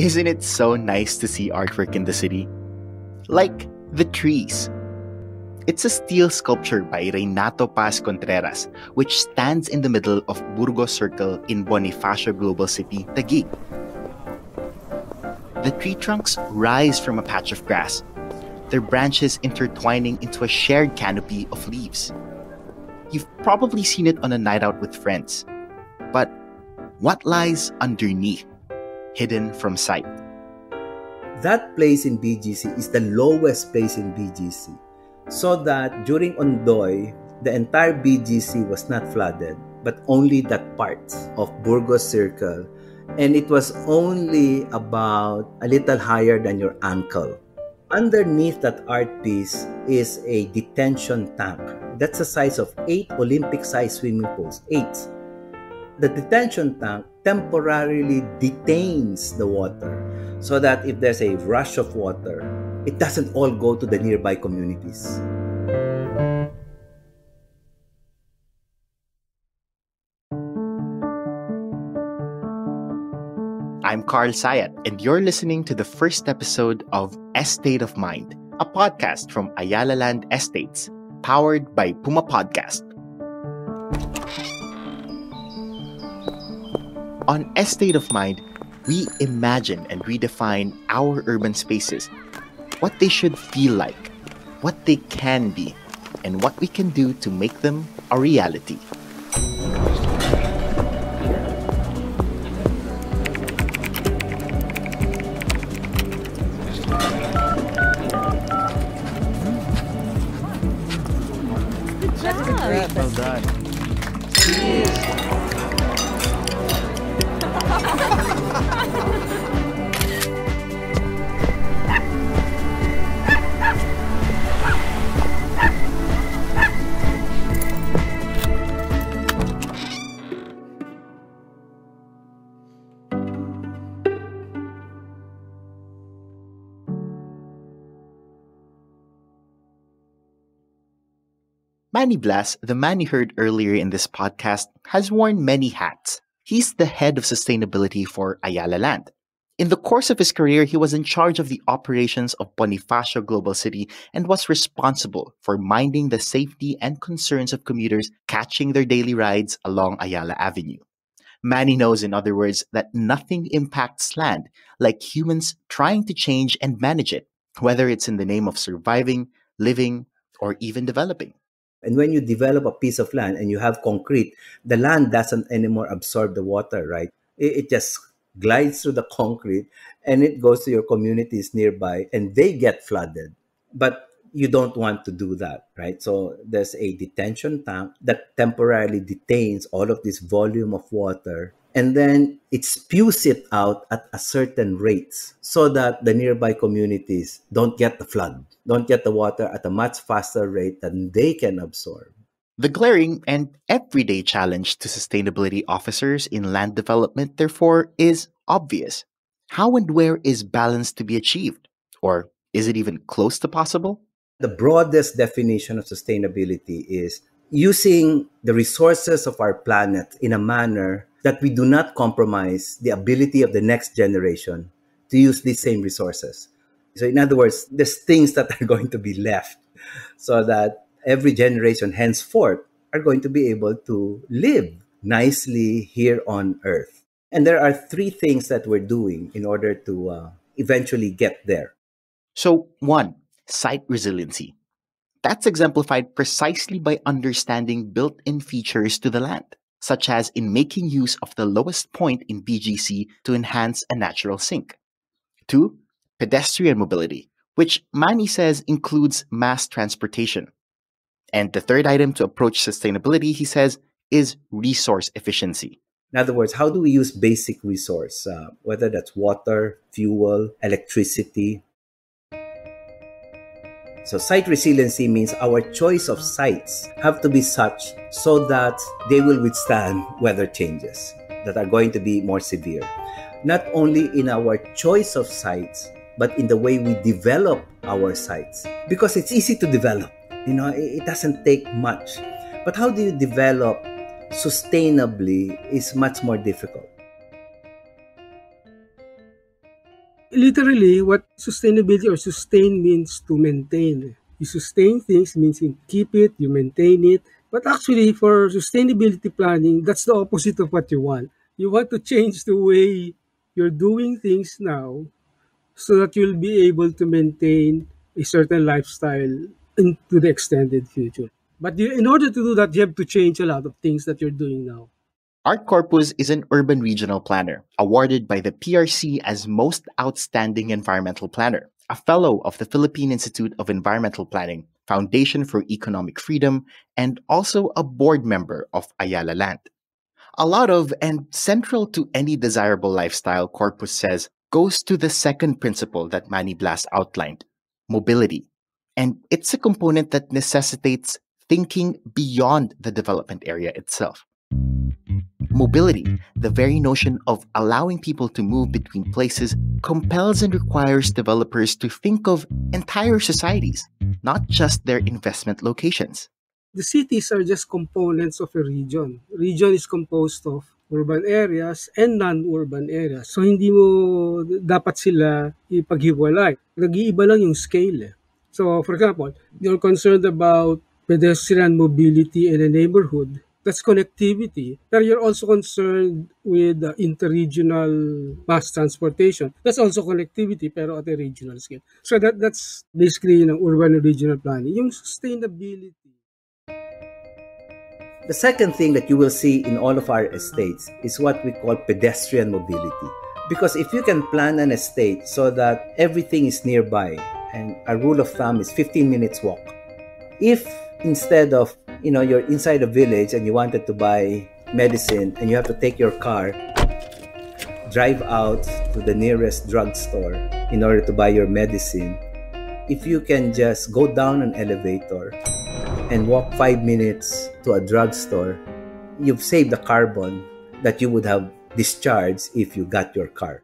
Isn't it so nice to see artwork in the city? Like the trees. It's a steel sculpture by Renato Paz Contreras, which stands in the middle of Burgos Circle in Bonifacio Global City, Taguig. The tree trunks rise from a patch of grass, their branches intertwining into a shared canopy of leaves. You've probably seen it on a night out with friends. But what lies underneath, hidden from sight? That place in BGC is the lowest place in BGC, so that during Ondoy, the entire BGC was not flooded, but only that part of Burgos Circle, and it was only about a little higher than your ankle. Underneath that art piece is a detention tank. That's the size of 8 Olympic-sized swimming pools. 8. The detention tank temporarily detains the water so that if there's a rush of water, it doesn't all go to the nearby communities. I'm Carl Sayat, and you're listening to the first episode of Estate of Mind, a podcast from Ayala Land Estates, powered by Puma Podcast. On Estate of Mind, we imagine and redefine our urban spaces, what they should feel like, what they can be, and what we can do to make them a reality. Great, well done. Manny Blas, the man you heard earlier in this podcast, has worn many hats. He's the head of sustainability for Ayala Land. In the course of his career, he was in charge of the operations of Bonifacio Global City and was responsible for minding the safety and concerns of commuters catching their daily rides along Ayala Avenue. Manny knows, in other words, that nothing impacts land like humans trying to change and manage it, whether it's in the name of surviving, living, or even developing. And when you develop a piece of land and you have concrete, the land doesn't anymore absorb the water, right? It just glides through the concrete and it goes to your communities nearby and they get flooded. But you don't want to do that, right? So there's a detention tank that temporarily detains all of this volume of water, and then it spews it out at a certain rate so that the nearby communities don't get the flood, don't get the water at a much faster rate than they can absorb. The glaring and everyday challenge to sustainability officers in land development, therefore, is obvious. How and where is balance to be achieved? Or is it even close to possible? The broadest definition of sustainability is using the resources of our planet in a manner that we do not compromise the ability of the next generation to use these same resources. So in other words, there's things that are going to be left so that every generation henceforth are going to be able to live nicely here on Earth. And there are 3 things that we're doing in order to eventually get there. So, 1, site resiliency. That's exemplified precisely by understanding built-in features to the land, such as in making use of the lowest point in BGC to enhance a natural sink. 2, pedestrian mobility, which Manny says includes mass transportation. And the third item to approach sustainability, he says, is resource efficiency. In other words, how do we use basic resource, whether that's water, fuel, electricity? So site resiliency means our choice of sites have to be such so that they will withstand weather changes that are going to be more severe. Not only in our choice of sites, but in the way we develop our sites. Because it's easy to develop. It doesn't take much. But how do you develop sustainably is much more difficult. Literally, what sustainability or sustain means to maintain. You sustain things means you keep it, you maintain it. But actually, for sustainability planning, that's the opposite of what you want. You want to change the way you're doing things now so that you'll be able to maintain a certain lifestyle into the extended future. But in order to do that, you have to change a lot of things that you're doing now. Art Corpuz is an urban regional planner, awarded by the PRC as Most Outstanding Environmental Planner, a fellow of the Philippine Institute of Environmental Planning, Foundation for Economic Freedom, and also a board member of Ayala Land. A lot of, and central to any desirable lifestyle, Corpus says, goes to the second principle that Manny Blas outlined, mobility. And it's a component that necessitates thinking beyond the development area itself. Mobility, the very notion of allowing people to move between places, compels and requires developers to think of entire societies, not just their investment locations. The cities are just components of a region. Region is composed of urban areas and non-urban areas. So hindi mo dapat sila ipaghiwalay. Nag-iiba lang yung scale. So for example, you're concerned about pedestrian mobility in a neighborhood. That's connectivity. But you're also concerned with interregional mass transportation. That's also connectivity pero at a regional scale. So that's basically urban and regional planning. Yung sustainability. The second thing that you will see in all of our estates is what we call pedestrian mobility. Because if you can plan an estate so that everything is nearby, and a rule of thumb is 15 minutes walk. If instead of, you're inside a village and you wanted to buy medicine and you have to take your car, drive out to the nearest drugstore in order to buy your medicine, if you can just go down an elevator and walk 5 minutes to a drugstore, you've saved the carbon that you would have discharged if you got your car.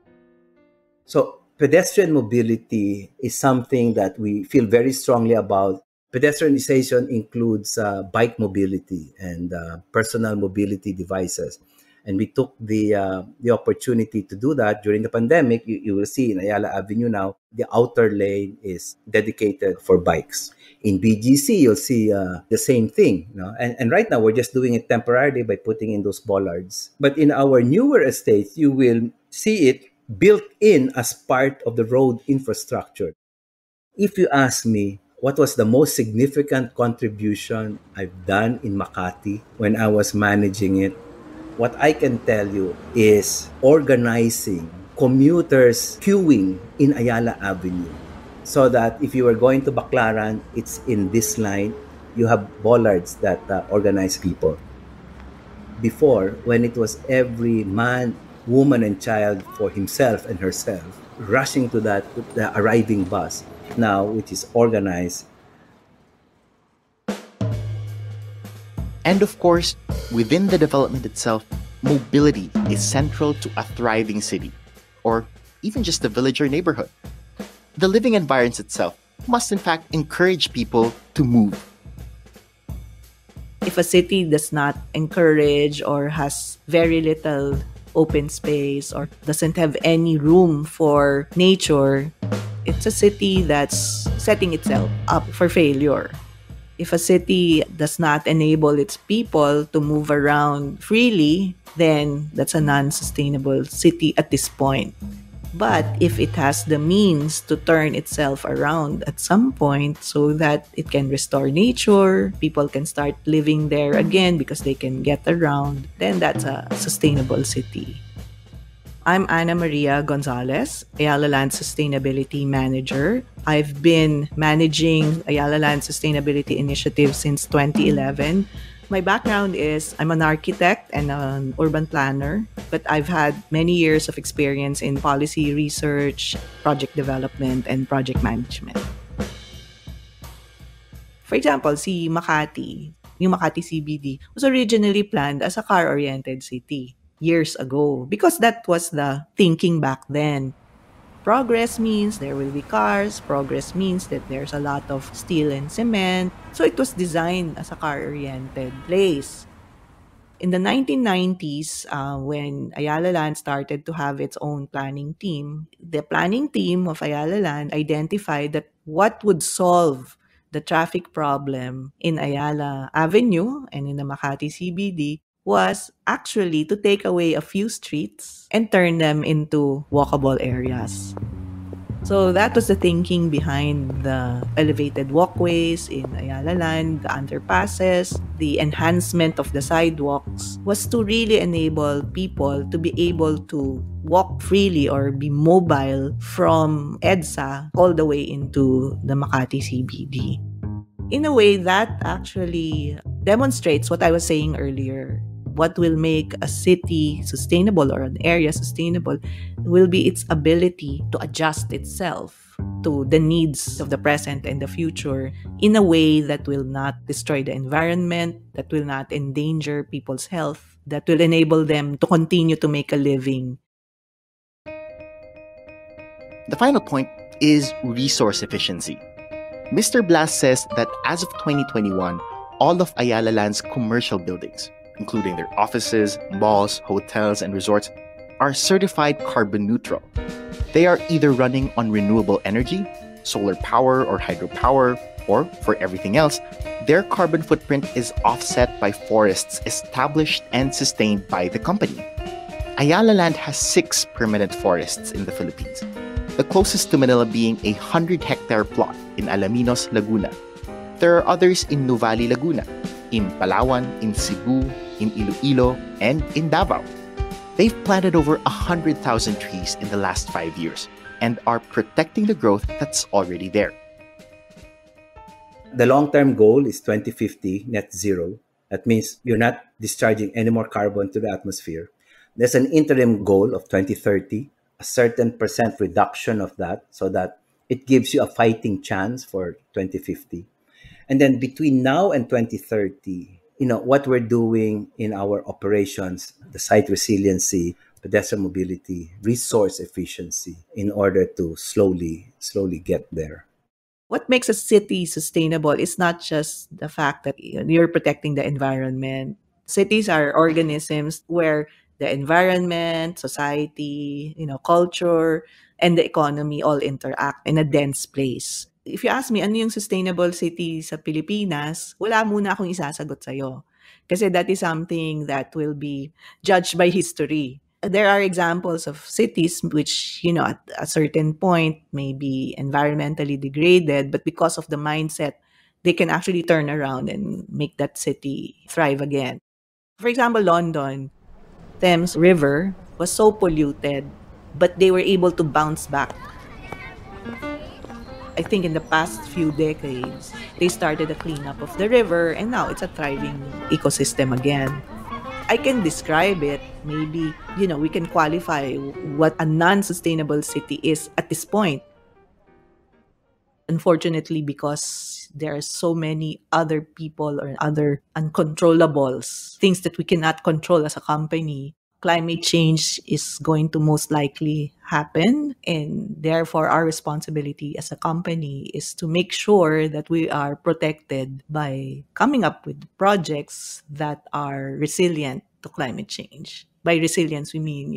So pedestrian mobility is something that we feel very strongly about. Pedestrianization includes bike mobility and personal mobility devices. And we took the opportunity to do that during the pandemic. You will see in Ayala Avenue now, the outer lane is dedicated for bikes. In BGC, you'll see the same thing. And right now, we're just doing it temporarily by putting in those bollards. But in our newer estates, you will see it built in as part of the road infrastructure. If you ask me, what was the most significant contribution I've done in Makati when I was managing it? What I can tell you is organizing commuters queuing in Ayala Avenue so that if you are going to Baclaran, it's in this line. You have bollards that organize people. Before, when it was every man, woman, and child for himself and herself rushing to the arriving bus, now which is organized. And of course, within the development itself, mobility is central to a thriving city, or even just a village or neighborhood. The living environment itself must in fact encourage people to move. If a city does not encourage or has very little open space or doesn't have any room for nature, it's a city that's setting itself up for failure. If a city does not enable its people to move around freely, then that's a non-sustainable city at this point. But if it has the means to turn itself around at some point so that it can restore nature, people can start living there again because they can get around, then that's a sustainable city. I'm Anna Gonzalez, Ayala Land Sustainability Manager. I've been managing Ayala Land Sustainability Initiative since 2011. My background is I'm an architect and an urban planner, but I've had many years of experience in policy research, project development, and project management. For example, yung Makati CBD was originally planned as a car-oriented city years ago because that was the thinking back then. Progress means there will be cars. Progress means that there's a lot of steel and cement. So it was designed as a car-oriented place. In the 1990s, when Ayala Land started to have its own planning team, the planning team of Ayala Land identified that what would solve the traffic problem in Ayala Avenue and in the Makati CBD was actually to take away a few streets and turn them into walkable areas. So that was the thinking behind the elevated walkways in Ayala Land, the underpasses, the enhancement of the sidewalks was to really enable people to be able to walk freely or be mobile from EDSA all the way into the Makati CBD. In a way, that actually demonstrates what I was saying earlier. What will make a city sustainable or an area sustainable will be its ability to adjust itself to the needs of the present and the future in a way that will not destroy the environment, that will not endanger people's health, that will enable them to continue to make a living. The final point is resource efficiency. Mr. Blas says that as of 2021, all of Ayala Land's commercial buildings, including their offices, malls, hotels, and resorts, are certified carbon neutral. They are either running on renewable energy, solar power or hydropower, or for everything else, their carbon footprint is offset by forests established and sustained by the company. Ayala Land has 6 permanent forests in the Philippines, the closest to Manila being a 100-hectare plot in Alaminos, Laguna. There are others in Nuvali, Laguna, in Palawan, in Cebu, in Iloilo, and in Davao. They've planted over 100,000 trees in the last 5 years and are protecting the growth that's already there. The long-term goal is 2050 net zero. That means you're not discharging any more carbon to the atmosphere. There's an interim goal of 2030, a certain percent reduction of that so that it gives you a fighting chance for 2050. And then between now and 2030, what we're doing in our operations, the site resiliency, pedestrian mobility, resource efficiency, in order to slowly get there. What makes a city sustainable is not just the fact that you're protecting the environment. Cities are organisms where the environment, society, culture, and the economy all interact in a dense place. If you ask me, ano yung sustainable city sa Pilipinas, wala muna akong isasagot sa'yo. Kasi that is something that will be judged by history. There are examples of cities which, at a certain point may be environmentally degraded, but because of the mindset, they can actually turn around and make that city thrive again. For example, London, Thames River was so polluted, but they were able to bounce back. I think in the past few decades, they started a cleanup of the river, and now it's a thriving ecosystem again. I can describe it. Maybe, we can qualify what a non-sustainable city is at this point. Unfortunately, because there are so many other people or other uncontrollables, things that we cannot control as a company, climate change is going to most likely happen. And therefore, our responsibility as a company is to make sure that we are protected by coming up with projects that are resilient to climate change. By resilience, we mean,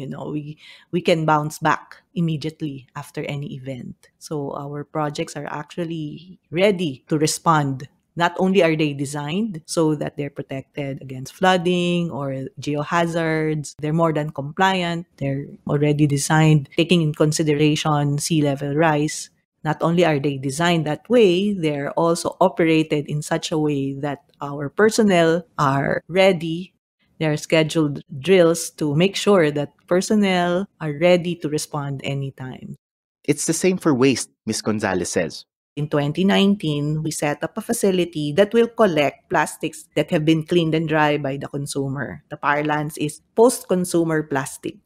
we can bounce back immediately after any event. So our projects are actually ready to respond. Not only are they designed so that they're protected against flooding or geohazards, they're more than compliant. They're already designed taking in consideration sea level rise. Not only are they designed that way, they're also operated in such a way that our personnel are ready. There are scheduled drills to make sure that personnel are ready to respond anytime. It's the same for waste, Ms. Gonzalez says. In 2019, we set up a facility that will collect plastics that have been cleaned and dry by the consumer. The parlance is post-consumer plastic.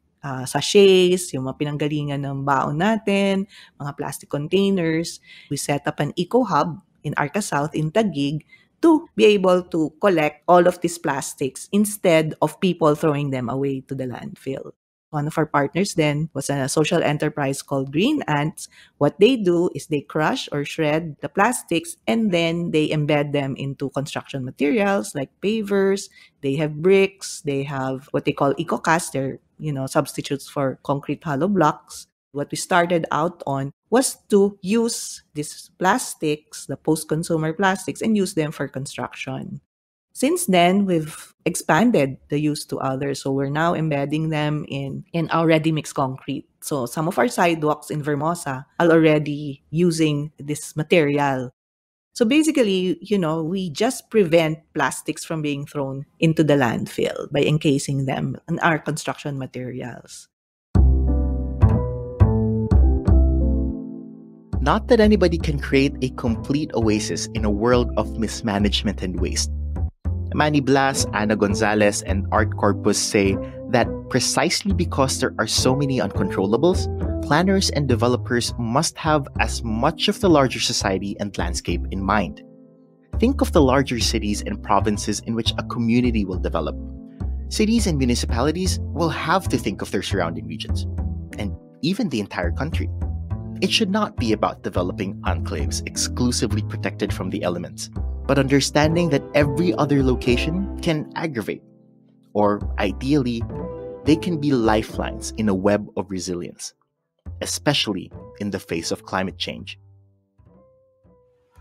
Sachets, yung mga pinanggalingan ng baon natin, mga plastic containers. We set up an eco-hub in Arca South in Taguig to be able to collect all of these plastics instead of people throwing them away to the landfill. One of our partners then was a social enterprise called Green Ants. What they do is they crush or shred the plastics and then they embed them into construction materials like pavers. They have bricks. They have what they call eco-cast. They're, substitutes for concrete hollow blocks. What we started out on was to use these plastics, the post-consumer plastics, and use them for construction. Since then, we've expanded the use to others. So we're now embedding them in our ready-mix concrete. So some of our sidewalks in Vermosa are already using this material. So basically, we just prevent plastics from being thrown into the landfill by encasing them in our construction materials. Not that anybody can create a complete oasis in a world of mismanagement and waste. Manny Blas, Anna Gonzalez, and Art Corpuz say that precisely because there are so many uncontrollables, planners and developers must have as much of the larger society and landscape in mind. Think of the larger cities and provinces in which a community will develop. Cities and municipalities will have to think of their surrounding regions, and even the entire country. It should not be about developing enclaves exclusively protected from the elements, but understanding that every other location can aggravate, or ideally, they can be lifelines in a web of resilience, especially in the face of climate change.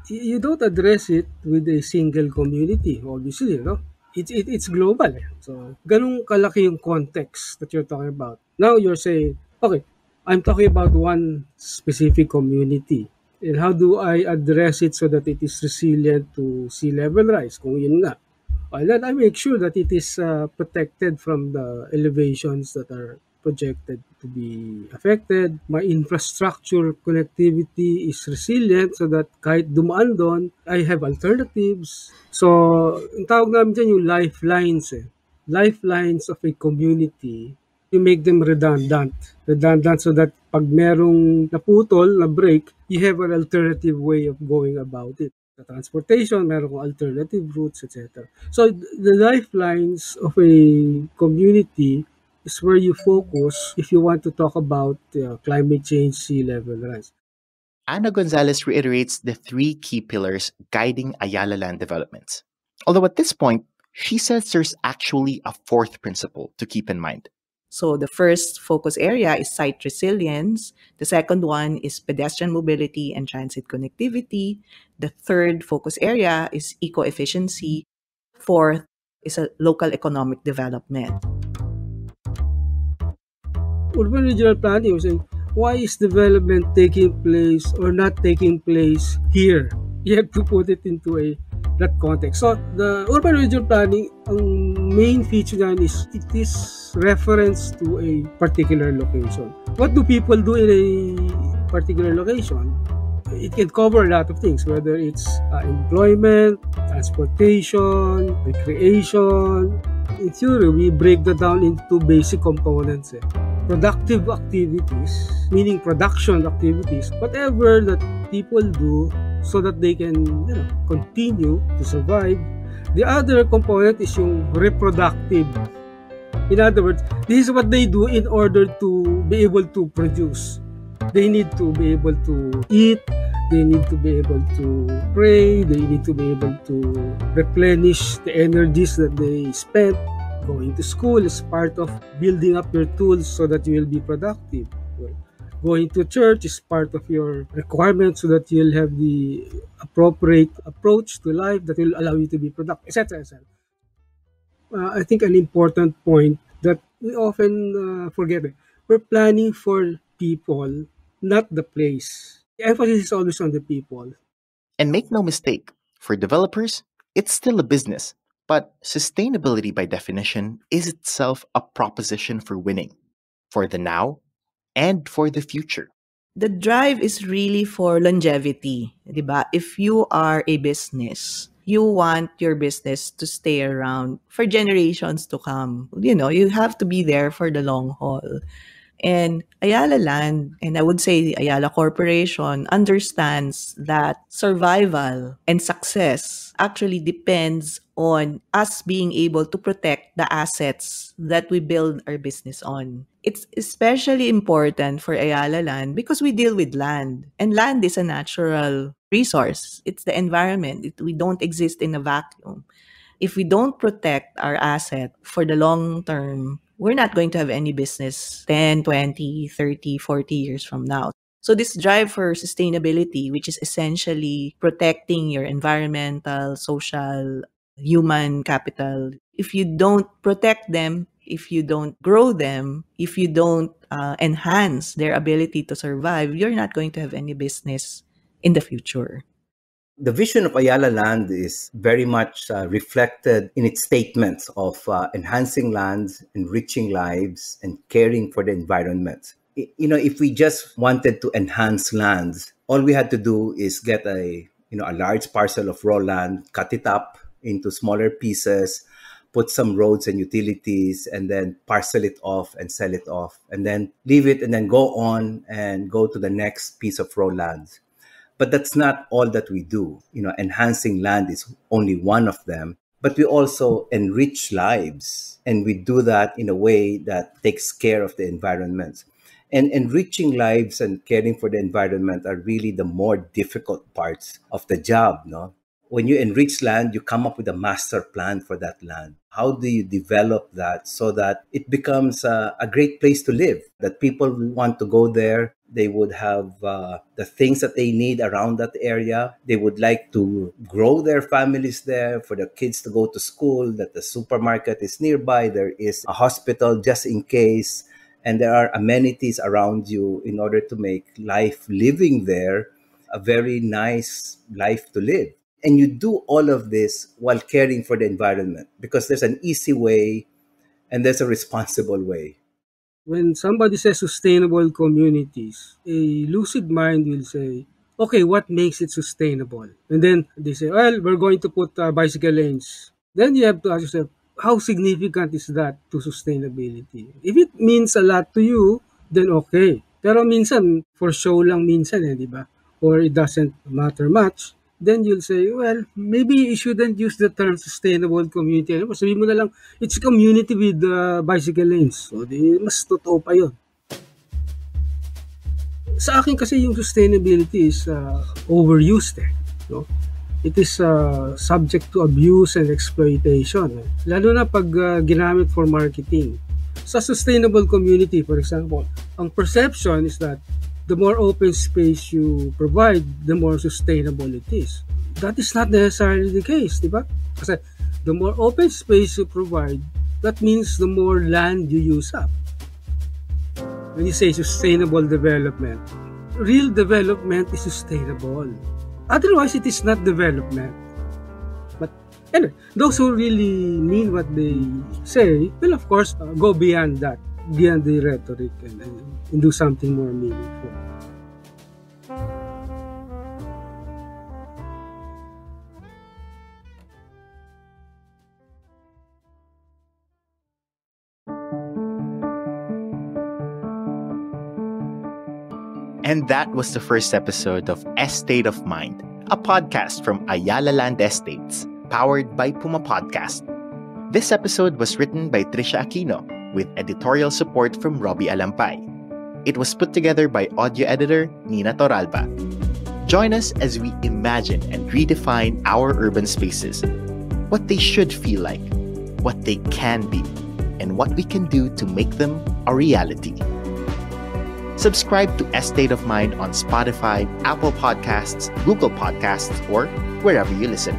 You don't address it with a single community, obviously, no? It's global. Eh. So, ganun kalaki yung context that you're talking about. Now you're saying, okay, I'm talking about one specific community. And how do I address it so that it is resilient to sea level rise? Kung yun nga. Well, then I make sure that it is protected from the elevations that are projected to be affected. My infrastructure connectivity is resilient so that kahit dumaan doon, I have alternatives. So, ang tawag namin dyan yung lifelines eh. Lifelines of a community, you make them redundant. Redundant so that pag merong naputol, na break, you have an alternative way of going about it. The transportation, meron kong alternative routes, etc. So the lifelines of a community is where you focus if you want to talk about climate change, sea level rise. Anna Gonzalez reiterates the three key pillars guiding Ayala Land developments. Although at this point, she says there's actually a fourth principle to keep in mind. So the first focus area is site resilience. The second one is pedestrian mobility and transit connectivity. The third focus area is eco-efficiency. Fourth is a local economic development. Urban regional planning was saying, why is development taking place or not taking place here? You have to put it into that context. So the urban regional planning, ang main feature niyan is it is reference to a particular location. What do people do in a particular location? It can cover a lot of things, whether it's employment, transportation, recreation. In theory, we break that down into basic components. Productive activities, meaning production activities, whatever that people do so that they can continue to survive. The other component is yung reproductive. In other words, this is what they do in order to be able to produce. They need to be able to eat, they need to be able to pray, they need to be able to replenish the energies that they spent. Going to school is part of building up your tools so that you will be productive. Going to church is part of your requirement so that you'll have the appropriate approach to life that will allow you to be productive, etc. etc. I think an important point that we often forget. We're planning for people, not the place. The emphasis is always on the people. And make no mistake, for developers, it's still a business. But sustainability, by definition, is itself a proposition for winning, for the now and for the future. The drive is really for longevity, diba? If you are a business, you want your business to stay around for generations to come. You have to be there for the long haul. And Ayala Land, and I would say the Ayala Corporation, understands that survival and success actually depends on us being able to protect the assets that we build our business on. It's especially important for Ayala Land because we deal with land, and land is a natural resource. It's the environment. We don't exist in a vacuum. If we don't protect our asset for the long term, we're not going to have any business 10, 20, 30, 40 years from now. So this drive for sustainability, which is essentially protecting your environmental, social, human capital, if you don't protect them, if you don't grow them, if you don't enhance their ability to survive, you're not going to have any business in the future. The vision of Ayala Land is very much reflected in its statements of enhancing lands, enriching lives, and caring for the environment. If we just wanted to enhance lands, all we had to do is get a large parcel of raw land, cut it up into smaller pieces, put some roads and utilities, and then parcel it off and sell it off, and then leave it and then go on and go to the next piece of raw land. But that's not all that we do. Enhancing land is only one of them, but we also enrich lives. And we do that in a way that takes care of the environment. And enriching lives and caring for the environment are really the more difficult parts of the job, no? When you enrich land, you come up with a master plan for that land. How do you develop that so that it becomes a great place to live, that people want to go there? They would have the things that they need around that area. They would like to grow their families there, for the kids to go to school, that the supermarket is nearby, there is a hospital just in case, and there are amenities around you in order to make life living there a very nice life to live. And you do all of this while caring for the environment, because there's an easy way and there's a responsible way. When somebody says sustainable communities, a lucid mind will say, okay, what makes it sustainable? And then they say, well, we're going to put bicycle lanes. Then you have to ask yourself, how significant is that to sustainability? If it means a lot to you, then okay. Pero minsan, for show lang minsan di ba? Or it doesn't matter much. Then you'll say, well, maybe you shouldn't use the term sustainable community. Sabihin mo na lang, it's a community with bicycle lanes. So, mas totoo pa yun. Sa akin kasi yung sustainability is overused. No? It is subject to abuse and exploitation. Lalo na pag ginamit for marketing. Sa sustainable community, for example, ang perception is that the more open space you provide, the more sustainable it is. That is not necessarily the case, di ba? Kasi the more open space you provide, that means the more land you use up. When you say sustainable development, real development is sustainable. Otherwise, it is not development. But anyway, those who really mean what they say will, of course, go beyond that, beyond the rhetoric, and do something more meaningful. And that was the first episode of Estate of Mind, a podcast from Ayala Land Estates, powered by Puma Podcast. This episode was written by Trisha Aquino, with editorial support from Robbie Alampay. It was put together by audio editor Nina Toralba. Join us as we imagine and redefine our urban spaces, what they should feel like, what they can be, and what we can do to make them a reality. Subscribe to Estate of Mind on Spotify, Apple Podcasts, Google Podcasts, or wherever you listen.